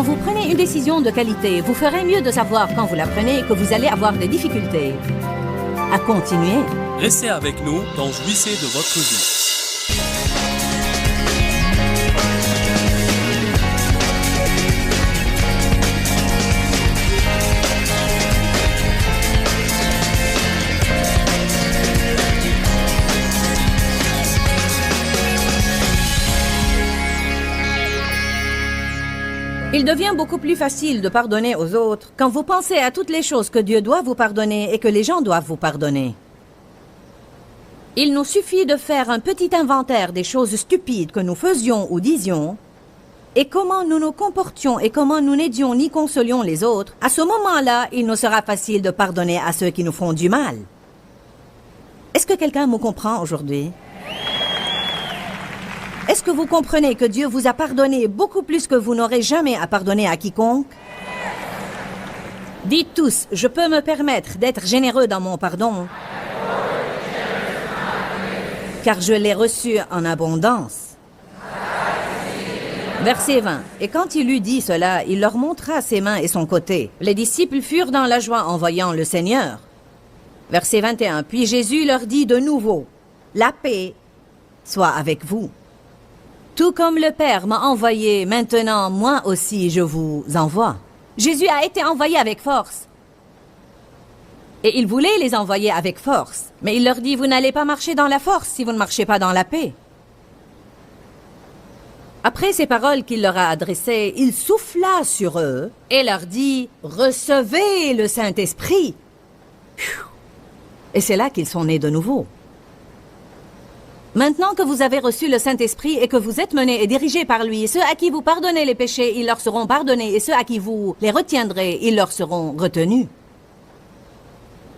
Quand vous prenez une décision de qualité, vous ferez mieux de savoir quand vous la prenez que vous allez avoir des difficultés à continuer. Restez avec nous dans Jouissez de votre vie. Il devient beaucoup plus facile de pardonner aux autres quand vous pensez à toutes les choses que Dieu doit vous pardonner et que les gens doivent vous pardonner. Il nous suffit de faire un petit inventaire des choses stupides que nous faisions ou disions et comment nous nous comportions et comment nous n'aidions ni consolions les autres. À ce moment-là, il nous sera facile de pardonner à ceux qui nous font du mal. Est-ce que quelqu'un me comprend aujourd'hui? Est-ce que vous comprenez que Dieu vous a pardonné beaucoup plus que vous n'aurez jamais à pardonner à quiconque? Dites tous, je peux me permettre d'être généreux dans mon pardon, car je l'ai reçu en abondance. Verset 20. Et quand il eut dit cela, il leur montra ses mains et son côté. Les disciples furent dans la joie en voyant le Seigneur. Verset 21. Puis Jésus leur dit de nouveau, la paix soit avec vous. Tout comme le Père m'a envoyé, maintenant, moi aussi, je vous envoie. Jésus a été envoyé avec force. Et il voulait les envoyer avec force. Mais il leur dit, vous n'allez pas marcher dans la force si vous ne marchez pas dans la paix. Après ces paroles qu'il leur a adressées, il souffla sur eux et leur dit, recevez le Saint-Esprit. Et c'est là qu'ils sont nés de nouveau. Maintenant que vous avez reçu le Saint-Esprit et que vous êtes menés et dirigés par lui, ceux à qui vous pardonnez les péchés, ils leur seront pardonnés, et ceux à qui vous les retiendrez, ils leur seront retenus.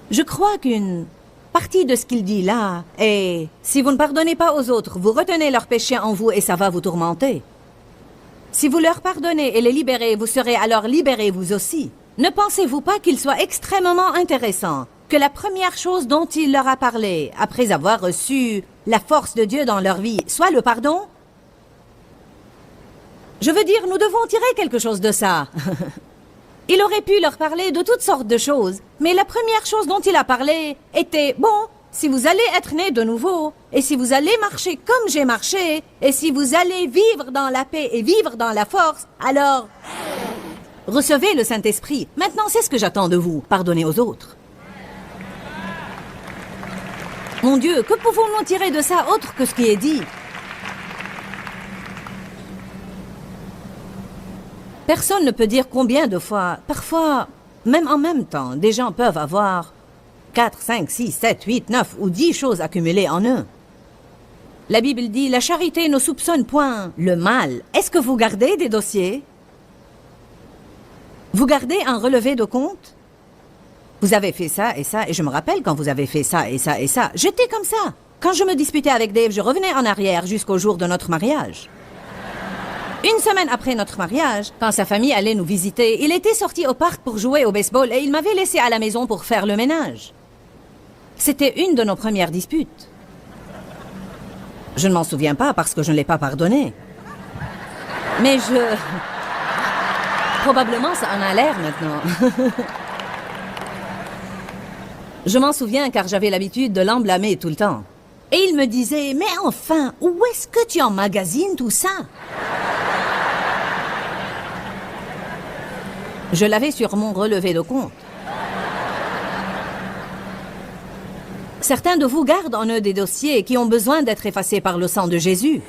Je crois qu'une partie de ce qu'il dit là est, si vous ne pardonnez pas aux autres, vous retenez leurs péchés en vous et ça va vous tourmenter. Si vous leur pardonnez et les libérez, vous serez alors libérés vous aussi. Ne pensez-vous pas qu'il soit extrêmement intéressant que la première chose dont il leur a parlé, après avoir reçu la force de Dieu dans leur vie, soit le pardon? Je veux dire, nous devons tirer quelque chose de ça. Il aurait pu leur parler de toutes sortes de choses, mais la première chose dont il a parlé était, bon, si vous allez être nés de nouveau, et si vous allez marcher comme j'ai marché, et si vous allez vivre dans la paix et vivre dans la force, alors recevez le Saint-Esprit. Maintenant, c'est ce que j'attends de vous, pardonnez aux autres. Mon Dieu, que pouvons-nous tirer de ça autre que ce qui est dit? Personne ne peut dire combien de fois, parfois, même en même temps, des gens peuvent avoir 4, 5, 6, 7, 8, 9 ou 10 choses accumulées en eux. La Bible dit, la charité ne soupçonne point le mal. Est-ce que vous gardez des dossiers? Vous gardez un relevé de compte? Vous avez fait ça, et je me rappelle quand vous avez fait ça, et ça, et ça. J'étais comme ça. Quand je me disputais avec Dave, je revenais en arrière jusqu'au jour de notre mariage. Une semaine après notre mariage, quand sa famille allait nous visiter, il était sorti au parc pour jouer au baseball et il m'avait laissé à la maison pour faire le ménage. C'était une de nos premières disputes. Je ne m'en souviens pas parce que je ne l'ai pas pardonné. Mais probablement ça en a l'air maintenant. Je m'en souviens car j'avais l'habitude de l'emblâmer tout le temps. Et il me disait, mais enfin, où est-ce que tu emmagasines tout ça? Je l'avais sur mon relevé de compte. Certains de vous gardent en eux des dossiers qui ont besoin d'être effacés par le sang de Jésus.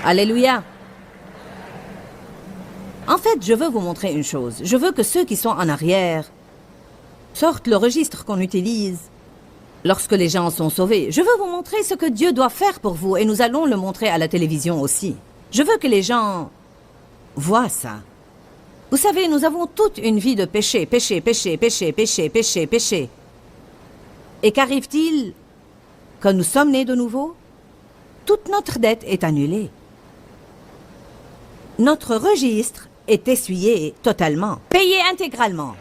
Alléluia. En fait, je veux vous montrer une chose. Je veux que ceux qui sont en arrière sortent le registre qu'on utilise lorsque les gens sont sauvés. Je veux vous montrer ce que Dieu doit faire pour vous et nous allons le montrer à la télévision aussi. Je veux que les gens voient ça. Vous savez, nous avons toute une vie de péché, péché, péché, péché, péché, péché, péché. Et qu'arrive-t-il quand nous sommes nés de nouveau? Toute notre dette est annulée. Notre registre est essuyé totalement, payé intégralement.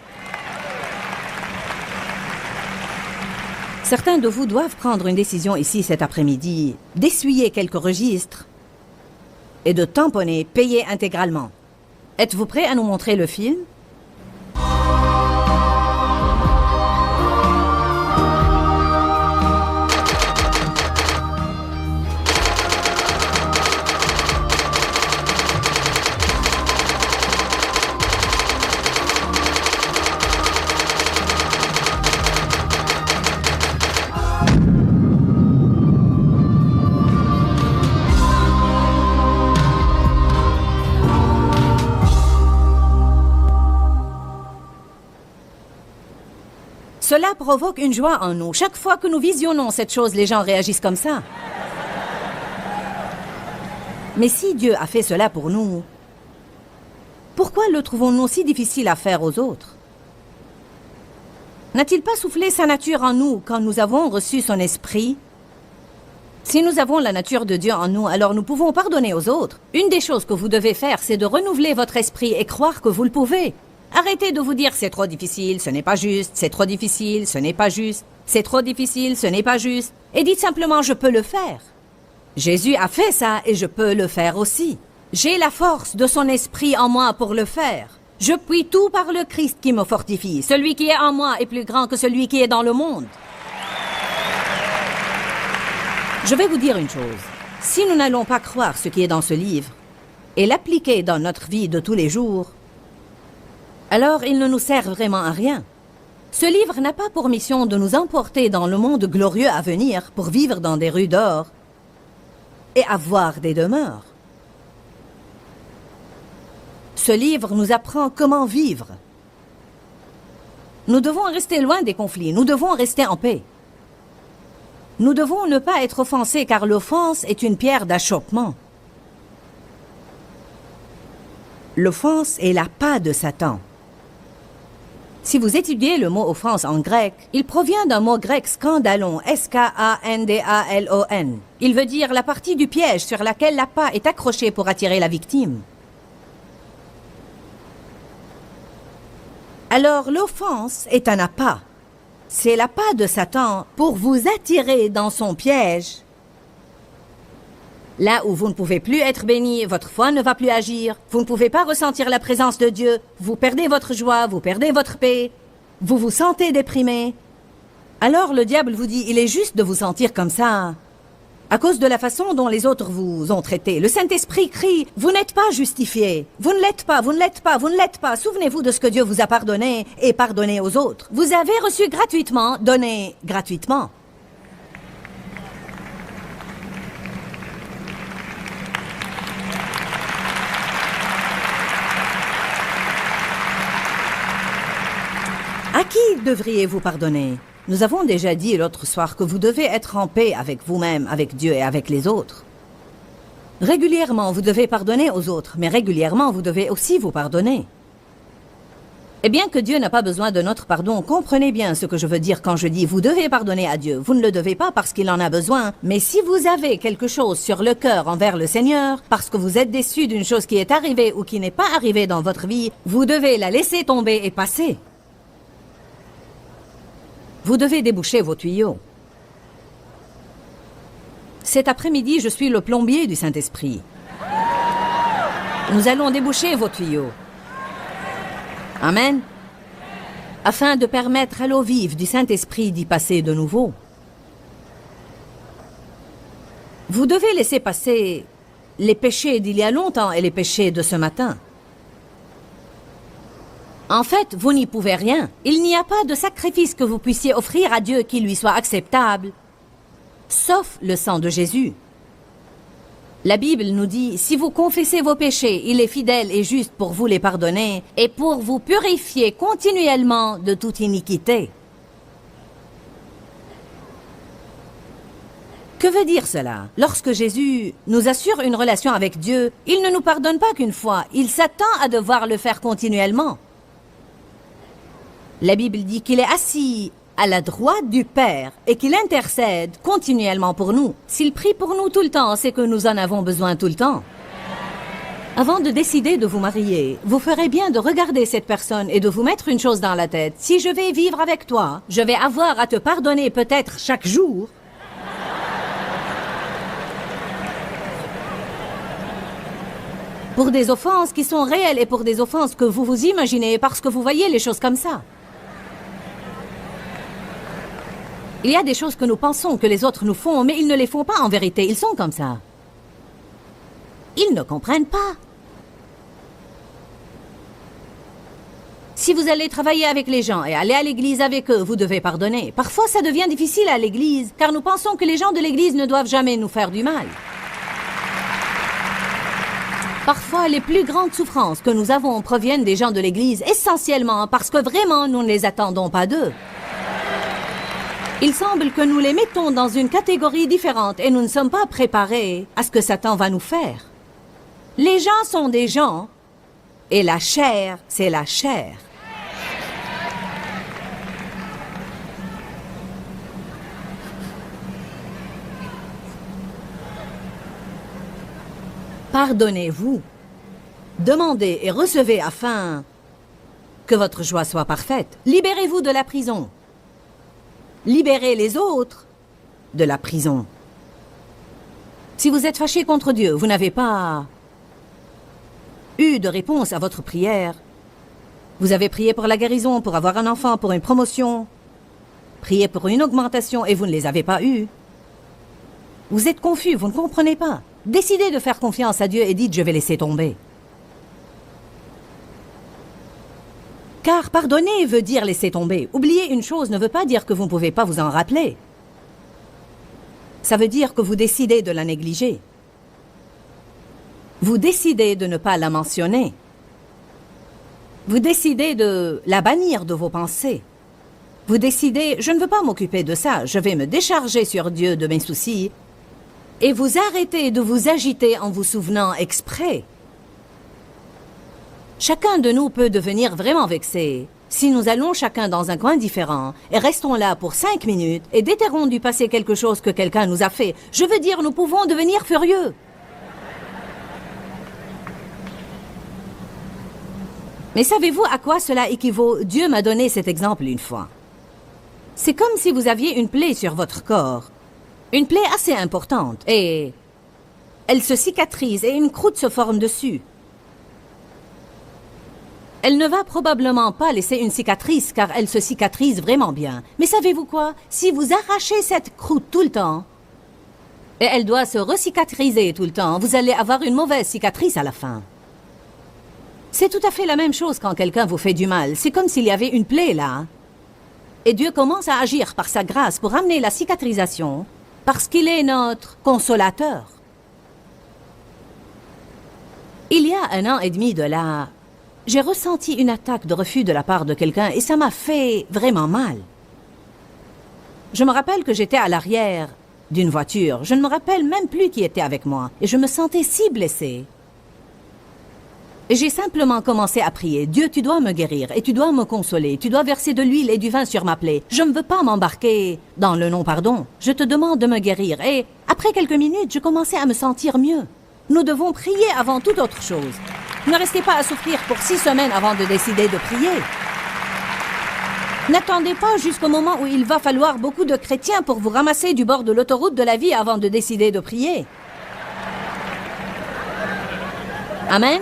Certains de vous doivent prendre une décision ici cet après-midi, d'essuyer quelques registres et de tamponner, payer intégralement. Êtes-vous prêt à nous montrer le film? Cela provoque une joie en nous. Chaque fois que nous visionnons cette chose, les gens réagissent comme ça. Mais si Dieu a fait cela pour nous, pourquoi le trouvons-nous si difficile à faire aux autres? N'a-t-il pas soufflé sa nature en nous quand nous avons reçu son esprit? Si nous avons la nature de Dieu en nous, alors nous pouvons pardonner aux autres. Une des choses que vous devez faire, c'est de renouveler votre esprit et croire que vous le pouvez. Arrêtez de vous dire « c'est trop difficile, ce n'est pas juste, c'est trop difficile, ce n'est pas juste, c'est trop difficile, ce n'est pas juste » et dites simplement « je peux le faire ». Jésus a fait ça et je peux le faire aussi. J'ai la force de son esprit en moi pour le faire. Je puis tout par le Christ qui me fortifie. Celui qui est en moi est plus grand que celui qui est dans le monde. Je vais vous dire une chose. Si nous n'allons pas croire ce qui est dans ce livre et l'appliquer dans notre vie de tous les jours, alors il ne nous sert vraiment à rien. Ce livre n'a pas pour mission de nous emporter dans le monde glorieux à venir pour vivre dans des rues d'or et avoir des demeures. Ce livre nous apprend comment vivre. Nous devons rester loin des conflits, nous devons rester en paix. Nous devons ne pas être offensés car l'offense est une pierre d'achoppement. L'offense est la patte de Satan. Si vous étudiez le mot offense en grec, il provient d'un mot grec scandalon, S-K-A-N-D-A-L-O-N. Il veut dire la partie du piège sur laquelle l'appât est accroché pour attirer la victime. Alors l'offense est un appât. C'est l'appât de Satan pour vous attirer dans son piège. Là où vous ne pouvez plus être béni, votre foi ne va plus agir, vous ne pouvez pas ressentir la présence de Dieu, vous perdez votre joie, vous perdez votre paix, vous vous sentez déprimé. Alors le diable vous dit, il est juste de vous sentir comme ça, à cause de la façon dont les autres vous ont traité. Le Saint-Esprit crie, vous n'êtes pas justifié, vous ne l'êtes pas, vous ne l'êtes pas, vous ne l'êtes pas. Souvenez-vous de ce que Dieu vous a pardonné et pardonnez aux autres. Vous avez reçu gratuitement, donnez gratuitement. À qui devriez-vous pardonner? Nous avons déjà dit l'autre soir que vous devez être en paix avec vous-même, avec Dieu et avec les autres. Régulièrement, vous devez pardonner aux autres, mais régulièrement, vous devez aussi vous pardonner. Et bien que Dieu n'a pas besoin de notre pardon, comprenez bien ce que je veux dire quand je dis « vous devez pardonner à Dieu ». Vous ne le devez pas parce qu'il en a besoin, mais si vous avez quelque chose sur le cœur envers le Seigneur, parce que vous êtes déçu d'une chose qui est arrivée ou qui n'est pas arrivée dans votre vie, vous devez la laisser tomber et passer. Vous devez déboucher vos tuyaux. Cet après-midi, je suis le plombier du Saint-Esprit. Nous allons déboucher vos tuyaux. Amen. Afin de permettre à l'eau vive du Saint-Esprit d'y passer de nouveau. Vous devez laisser passer les péchés d'il y a longtemps et les péchés de ce matin. En fait, vous n'y pouvez rien. Il n'y a pas de sacrifice que vous puissiez offrir à Dieu qui lui soit acceptable, sauf le sang de Jésus. La Bible nous dit, si vous confessez vos péchés, il est fidèle et juste pour vous les pardonner et pour vous purifier continuellement de toute iniquité. Que veut dire cela? Lorsque Jésus nous assure une relation avec Dieu, il ne nous pardonne pas qu'une fois, il s'attend à devoir le faire continuellement. La Bible dit qu'il est assis à la droite du Père et qu'il intercède continuellement pour nous. S'il prie pour nous tout le temps, c'est que nous en avons besoin tout le temps. Avant de décider de vous marier, vous ferez bien de regarder cette personne et de vous mettre une chose dans la tête. Si je vais vivre avec toi, je vais avoir à te pardonner peut-être chaque jour. Pour des offenses qui sont réelles et pour des offenses que vous vous imaginez parce que vous voyez les choses comme ça. Il y a des choses que nous pensons que les autres nous font, mais ils ne les font pas en vérité. Ils sont comme ça. Ils ne comprennent pas. Si vous allez travailler avec les gens et aller à l'église avec eux, vous devez pardonner. Parfois, ça devient difficile à l'église, car nous pensons que les gens de l'église ne doivent jamais nous faire du mal. Parfois, les plus grandes souffrances que nous avons proviennent des gens de l'église, essentiellement parce que vraiment, nous ne les attendons pas d'eux. Il semble que nous les mettons dans une catégorie différente et nous ne sommes pas préparés à ce que Satan va nous faire. Les gens sont des gens et la chair, c'est la chair. Pardonnez-vous. Demandez et recevez afin que votre joie soit parfaite. Libérez-vous de la prison. Libérez les autres de la prison. Si vous êtes fâché contre Dieu, vous n'avez pas eu de réponse à votre prière. Vous avez prié pour la guérison, pour avoir un enfant, pour une promotion, prié pour une augmentation et vous ne les avez pas eues. Vous êtes confus, vous ne comprenez pas. Décidez de faire confiance à Dieu et dites « je vais laisser tomber ». Car pardonner veut dire laisser tomber. Oublier une chose ne veut pas dire que vous ne pouvez pas vous en rappeler. Ça veut dire que vous décidez de la négliger. Vous décidez de ne pas la mentionner. Vous décidez de la bannir de vos pensées. Vous décidez, je ne veux pas m'occuper de ça, je vais me décharger sur Dieu de mes soucis. Et vous arrêtez de vous agiter en vous souvenant exprès. Chacun de nous peut devenir vraiment vexé si nous allons chacun dans un coin différent et restons là pour 5 minutes et déterrons du passé quelque chose que quelqu'un nous a fait. Je veux dire, nous pouvons devenir furieux. Mais savez-vous à quoi cela équivaut? Dieu m'a donné cet exemple une fois. C'est comme si vous aviez une plaie sur votre corps. Une plaie assez importante et elle se cicatrise et une croûte se forme dessus. Elle ne va probablement pas laisser une cicatrice car elle se cicatrise vraiment bien. Mais savez-vous quoi? Si vous arrachez cette croûte tout le temps, et elle doit se recicatriser tout le temps, vous allez avoir une mauvaise cicatrice à la fin. C'est tout à fait la même chose quand quelqu'un vous fait du mal. C'est comme s'il y avait une plaie là. Et Dieu commence à agir par sa grâce pour amener la cicatrisation parce qu'il est notre consolateur. Il y a 1 an et demi de là, j'ai ressenti une attaque de refus de la part de quelqu'un et ça m'a fait vraiment mal. Je me rappelle que j'étais à l'arrière d'une voiture. Je ne me rappelle même plus qui était avec moi et je me sentais si blessée. Et j'ai simplement commencé à prier. Dieu, tu dois me guérir et tu dois me consoler. Tu dois verser de l'huile et du vin sur ma plaie. Je ne veux pas m'embarquer dans le non-pardon. Je te demande de me guérir. Et après quelques minutes, je commençais à me sentir mieux. Nous devons prier avant toute autre chose. Ne restez pas à souffrir pour 6 semaines avant de décider de prier. N'attendez pas jusqu'au moment où il va falloir beaucoup de chrétiens pour vous ramasser du bord de l'autoroute de la vie avant de décider de prier. Amen.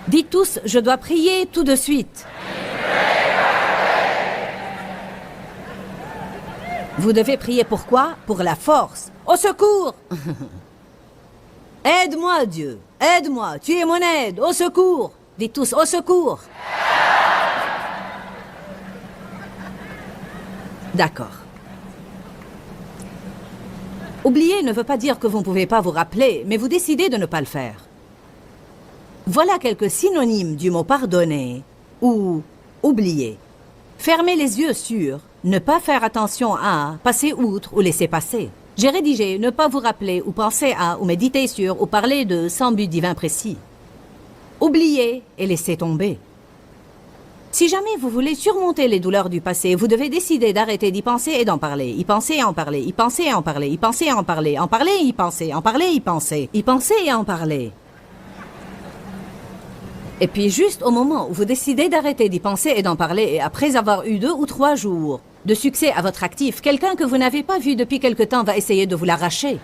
Dites tous, je dois prier tout de suite. Vous devez prier pourquoi? Pour la force. Au secours! Aide-moi, Dieu. Aide-moi. Tu es mon aide. Au secours. Dites tous, au secours. D'accord. Oublier ne veut pas dire que vous ne pouvez pas vous rappeler, mais vous décidez de ne pas le faire. Voilà quelques synonymes du mot pardonner ou oublier. Fermer les yeux sur, ne pas faire attention à, passer outre ou laisser passer. J'ai rédigé ne pas vous rappeler ou penser à ou méditer sur ou parler de sans but divin précis. Oublier et laisser tomber. Si jamais vous voulez surmonter les douleurs du passé, vous devez décider d'arrêter d'y penser et d'en parler. Y penser et en parler, y penser et en parler, y penser et en parler, en parler et y penser, en parler et y penser, y penser et en parler. Et puis juste au moment où vous décidez d'arrêter d'y penser et d'en parler, et après avoir eu 2 ou 3 jours de succès à votre actif, quelqu'un que vous n'avez pas vu depuis quelque temps va essayer de vous l'arracher.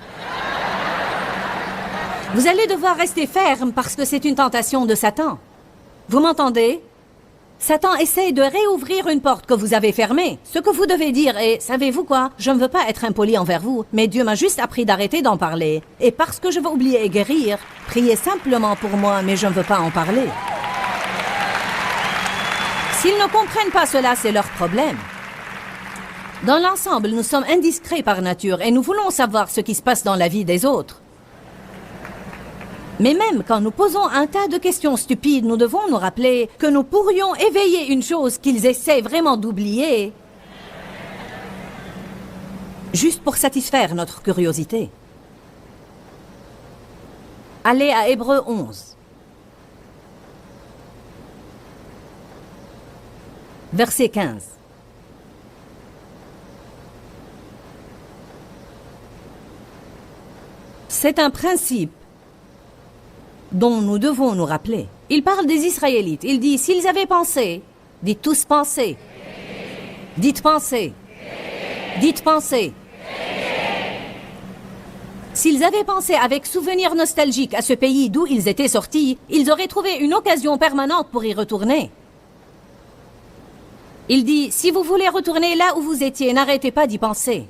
Vous allez devoir rester ferme parce que c'est une tentation de Satan. Vous m'entendez? Satan essaye de réouvrir une porte que vous avez fermée. Ce que vous devez dire est, savez-vous quoi? Je ne veux pas être impoli envers vous, mais Dieu m'a juste appris d'arrêter d'en parler. Et parce que je veux oublier et guérir, priez simplement pour moi, mais je ne veux pas en parler. S'ils ne comprennent pas cela, c'est leur problème. Dans l'ensemble, nous sommes indiscrets par nature et nous voulons savoir ce qui se passe dans la vie des autres. Mais même quand nous posons un tas de questions stupides, nous devons nous rappeler que nous pourrions éveiller une chose qu'ils essaient vraiment d'oublier, juste pour satisfaire notre curiosité. Allez à Hébreux 11. Verset 15. C'est un principe dont nous devons nous rappeler. Il parle des Israélites. Il dit, s'ils avaient pensé, dites tous penser. Dites penser. Dites penser. S'ils avaient pensé avec souvenir nostalgique à ce pays d'où ils étaient sortis, ils auraient trouvé une occasion permanente pour y retourner. Il dit, si vous voulez retourner là où vous étiez, n'arrêtez pas d'y penser.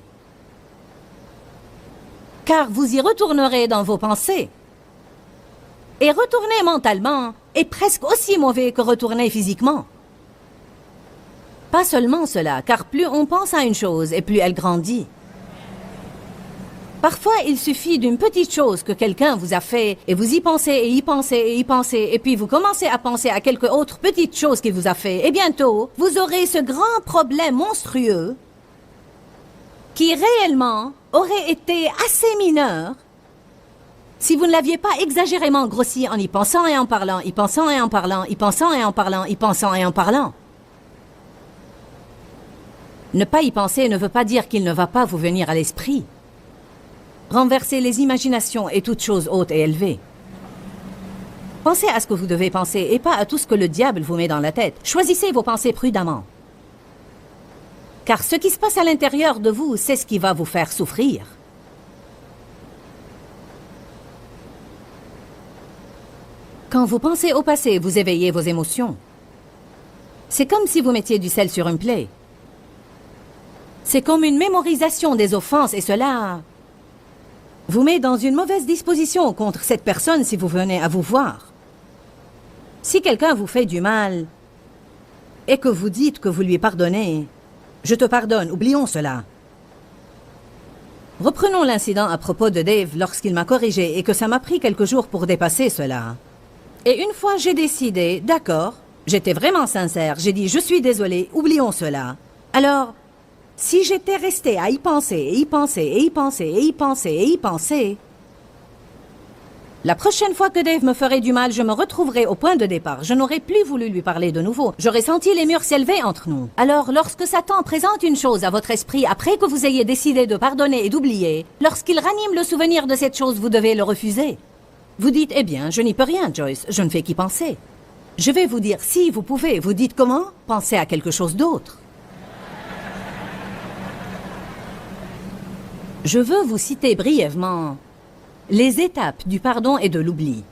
Car vous y retournerez dans vos pensées. Et retourner mentalement est presque aussi mauvais que retourner physiquement. Pas seulement cela, car plus on pense à une chose et plus elle grandit. Parfois, il suffit d'une petite chose que quelqu'un vous a fait et vous y pensez et y pensez et y pensez et puis vous commencez à penser à quelque autre petite chose qu'il vous a fait et bientôt, vous aurez ce grand problème monstrueux qui réellement aurait été assez mineur si vous ne l'aviez pas exagérément grossi en y pensant et en parlant, y pensant et en parlant, y pensant et en parlant, y pensant et en parlant. Ne pas y penser ne veut pas dire qu'il ne va pas vous venir à l'esprit. Renversez les imaginations et toutes choses hautes et élevées. Pensez à ce que vous devez penser et pas à tout ce que le diable vous met dans la tête. Choisissez vos pensées prudemment. Car ce qui se passe à l'intérieur de vous, c'est ce qui va vous faire souffrir. Quand vous pensez au passé, vous éveillez vos émotions. C'est comme si vous mettiez du sel sur une plaie. C'est comme une mémorisation des offenses et cela vous met dans une mauvaise disposition contre cette personne si vous venez à vous voir. Si quelqu'un vous fait du mal et que vous dites que vous lui pardonnez, je te pardonne, oublions cela. Reprenons l'incident à propos de Dave lorsqu'il m'a corrigé et que ça m'a pris quelques jours pour dépasser cela. Et une fois j'ai décidé, d'accord, j'étais vraiment sincère, j'ai dit je suis désolé, oublions cela. Alors, si j'étais resté à y penser, et y penser, et y penser, et y penser, et y penser, la prochaine fois que Dave me ferait du mal, je me retrouverais au point de départ. Je n'aurais plus voulu lui parler de nouveau. J'aurais senti les murs s'élever entre nous. Alors, lorsque Satan présente une chose à votre esprit après que vous ayez décidé de pardonner et d'oublier, lorsqu'il ranime le souvenir de cette chose, vous devez le refuser. Vous dites, eh bien, je n'y peux rien, Joyce, je ne fais qu'y penser. Je vais vous dire, si vous pouvez, vous dites comment? Pensez à quelque chose d'autre. Je veux vous citer brièvement les étapes du pardon et de l'oubli.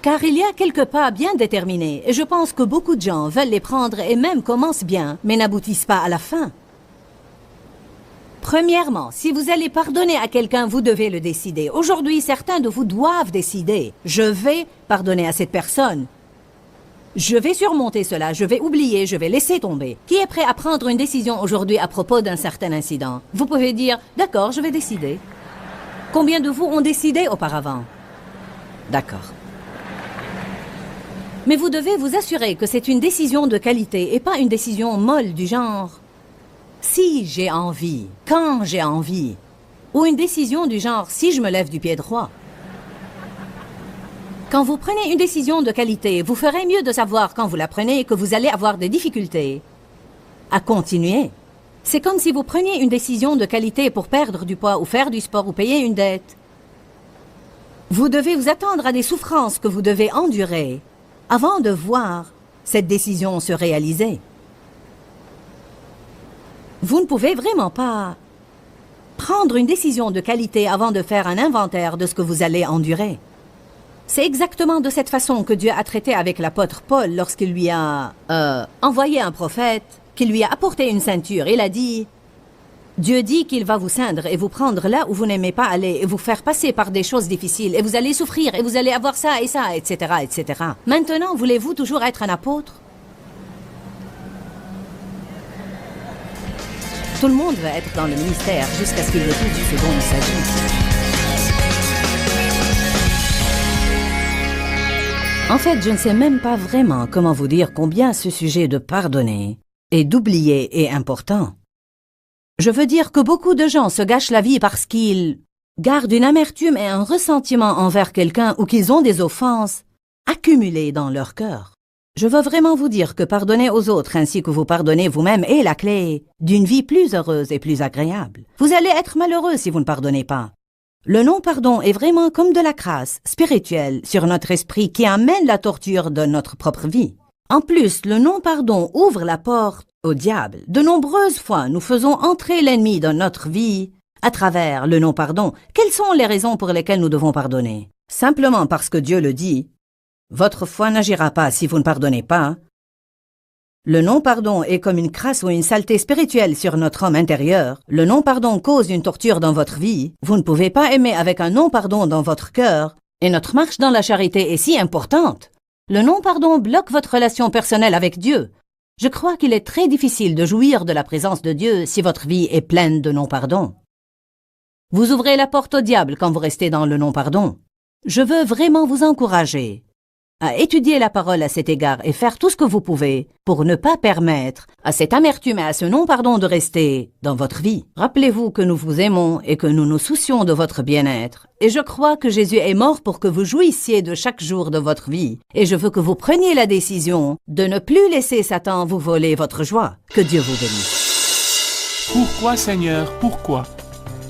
Car il y a quelques pas bien déterminés, et je pense que beaucoup de gens veulent les prendre et même commencent bien, mais n'aboutissent pas à la fin. Premièrement, si vous allez pardonner à quelqu'un, vous devez le décider. Aujourd'hui, certains de vous doivent décider. Je vais pardonner à cette personne. Je vais surmonter cela, je vais oublier, je vais laisser tomber. Qui est prêt à prendre une décision aujourd'hui à propos d'un certain incident? Vous pouvez dire, d'accord, je vais décider. Combien de vous ont décidé auparavant? D'accord. Mais vous devez vous assurer que c'est une décision de qualité et pas une décision molle du genre si j'ai envie, quand j'ai envie, ou une décision du genre si je me lève du pied droit. Quand vous prenez une décision de qualité, vous ferez mieux de savoir quand vous la prenez que vous allez avoir des difficultés à continuer. C'est comme si vous preniez une décision de qualité pour perdre du poids ou faire du sport ou payer une dette. Vous devez vous attendre à des souffrances que vous devez endurer avant de voir cette décision se réaliser. Vous ne pouvez vraiment pas prendre prendre une décision de qualité avant de faire un inventaire de ce que vous allez endurer. C'est exactement de cette façon que Dieu a traité avec l'apôtre Paul lorsqu'il lui a envoyé un prophète, qu'il lui a apporté une ceinture. Il a dit, Dieu dit qu'il va vous ceindre et vous prendre là où vous n'aimez pas aller et vous faire passer par des choses difficiles et vous allez souffrir et vous allez avoir ça, etc., etc. Maintenant, voulez-vous toujours être un apôtre? Tout le monde va être dans le ministère jusqu'à ce qu'il retrouve ce dont il s'agit. En fait, je ne sais même pas vraiment comment vous dire combien ce sujet de pardonner et d'oublier est important. Je veux dire que beaucoup de gens se gâchent la vie parce qu'ils gardent une amertume et un ressentiment envers quelqu'un ou qu'ils ont des offenses accumulées dans leur cœur. Je veux vraiment vous dire que pardonner aux autres ainsi que vous pardonnez vous-même est la clé d'une vie plus heureuse et plus agréable. Vous allez être malheureux si vous ne pardonnez pas. Le non-pardon est vraiment comme de la crasse spirituelle sur notre esprit qui amène la torture de notre propre vie. En plus, le non-pardon ouvre la porte au diable. De nombreuses fois, nous faisons entrer l'ennemi dans notre vie à travers le non-pardon. Quelles sont les raisons pour lesquelles nous devons pardonner? Simplement parce que Dieu le dit. Votre foi n'agira pas si vous ne pardonnez pas. Le non-pardon est comme une crasse ou une saleté spirituelle sur notre homme intérieur. Le non-pardon cause une torture dans votre vie. Vous ne pouvez pas aimer avec un non-pardon dans votre cœur. Et notre marche dans la charité est si importante. Le non-pardon bloque votre relation personnelle avec Dieu. Je crois qu'il est très difficile de jouir de la présence de Dieu si votre vie est pleine de non-pardon. Vous ouvrez la porte au diable quand vous restez dans le non-pardon. Je veux vraiment vous encourager à étudier la parole à cet égard et faire tout ce que vous pouvez pour ne pas permettre à cette amertume et à ce non-pardon de rester dans votre vie. Rappelez-vous que nous vous aimons et que nous nous soucions de votre bien-être. Et je crois que Jésus est mort pour que vous jouissiez de chaque jour de votre vie. Et je veux que vous preniez la décision de ne plus laisser Satan vous voler votre joie. Que Dieu vous bénisse. Pourquoi, Seigneur, pourquoi?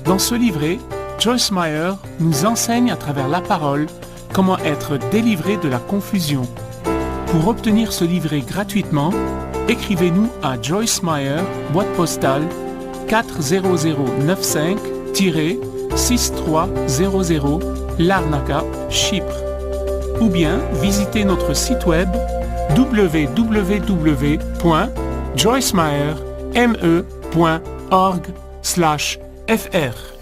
Dans ce livret, Joyce Meyer nous enseigne à travers la parole comment être délivré de la confusion. Pour obtenir ce livret gratuitement, écrivez-nous à Joyce Meyer, boîte postale 40095-6300 Larnaca, Chypre. Ou bien visitez notre site web www.joycemeyer.org/fr.